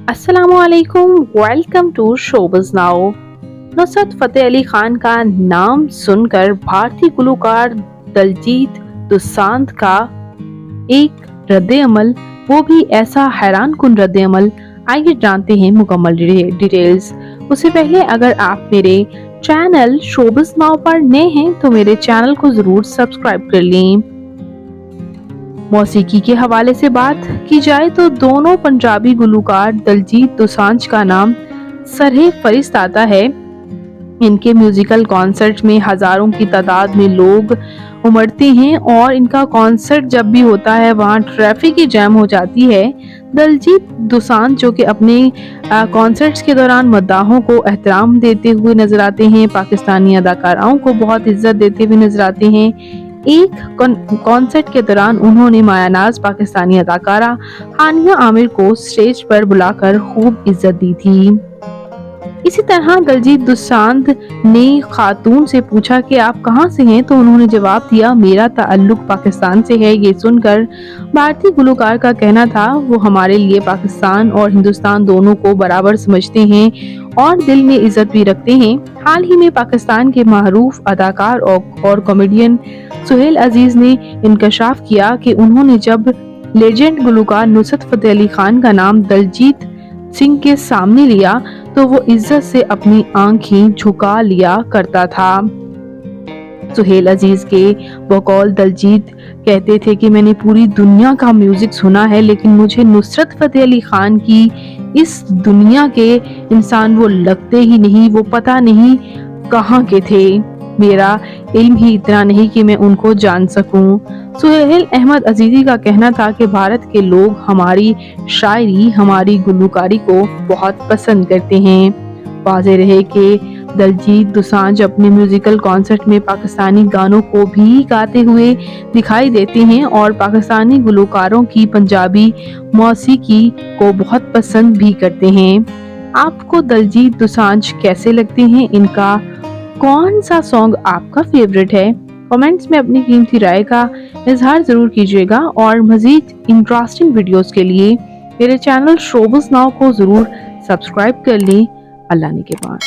अस्सलामुअलैकुम, welcome to showbiz now. Nusrat Fateh Ali Khan का नाम सुनकर भारतीय गुलूकार दलजीत दोसांझ का एक रद्द-ए-अमल, वो भी ऐसा हैरानकुन रद्द-ए-अमल। आइए जानते हैं मुकम्मल डिटेल्स। उससे पहले अगर आप मेरे चैनल शोबिज़ नाउ पर नए हैं तो मेरे चैनल को ज़रूर सब्सक्राइब कर लें। मौसीकी के हवाले से बात की जाए तो दोनों पंजाबी गुलूकार दलजीत दोसांझ का नाम सरहे फरिश्त आता है। इनके म्यूजिकल कॉन्सर्ट में हजारों की तादाद में लोग उमड़ते हैं और इनका कॉन्सर्ट जब भी होता है वहाँ ट्रैफिक ही जैम हो जाती है। दलजीत दोसांझ जो कि अपने कॉन्सर्ट्स के दौरान मद्दाहों को एहतराम देते हुए नजर आते हैं, पाकिस्तानी अदाकाराओं को बहुत इज्जत देते हुए नजर आते हैं। एक कॉन्सर्ट के दौरान उन्होंने मायानाज पाकिस्तानी अदाकारा हानिया आमिर को स्टेज पर बुलाकर खूब इज्जत दी थी। इसी तरह दलजीत दोसांझ ने खातून से पूछा कि आप कहां से हैं, तो उन्होंने जवाब दिया मेरा ताल्लुक पाकिस्तान से है। ये सुनकर भारतीय गुलूकार का कहना था वो हमारे लिए पाकिस्तान और हिंदुस्तान दोनों को बराबर समझते हैं और दिल में इज्जत भी रखते हैं। हाल ही में पाकिस्तान के मारूफ अदाकार और कॉमेडियन सुहेल अजीज ने इंकशाफ किया कि उन्होंने जब लेजेंड गुलूकार नुसरत फतेह अली खान का नाम दलजीत सिंह के सामने लिया तो वो इज्जत से अपनी आंखें झुका लिया करता था। सुहेल अजीज के बकौल दलजीत कहते थे कि मैंने पूरी दुनिया का म्यूजिक सुना है लेकिन मुझे नुसरत फतेह अली खान की इस दुनिया के इंसान वो लगते ही नहीं, वो पता नहीं कहाँ के थे। मेरा इल्म ही इतना नहीं कि मैं उनको जान सकूं। सुहेल अहमद अजीजी का कहना था कि भारत के लोग हमारी शायरी, हमारी गुलूकारी को बहुत पसंद करते हैं। वाज़ेह रहे कि दलजीत दोसांझ अपने म्यूजिकल कॉन्सर्ट में पाकिस्तानी गानों को भी गाते हुए दिखाई देते हैं और पाकिस्तानी गुलूकारों की पंजाबी मौसीकी को बहुत पसंद भी करते हैं। आपको दलजीत दोसांझ कैसे लगते हैं? इनका कौन सा सॉन्ग आपका फेवरेट है? कमेंट्स में अपनी कीमती राय का इजहार जरूर कीजिएगा और मजीद इंटरेस्टिंग वीडियोस के लिए मेरे चैनल शोबिज़ नाउ को जरूर सब्सक्राइब कर लें। अल्लाह ने के बाद।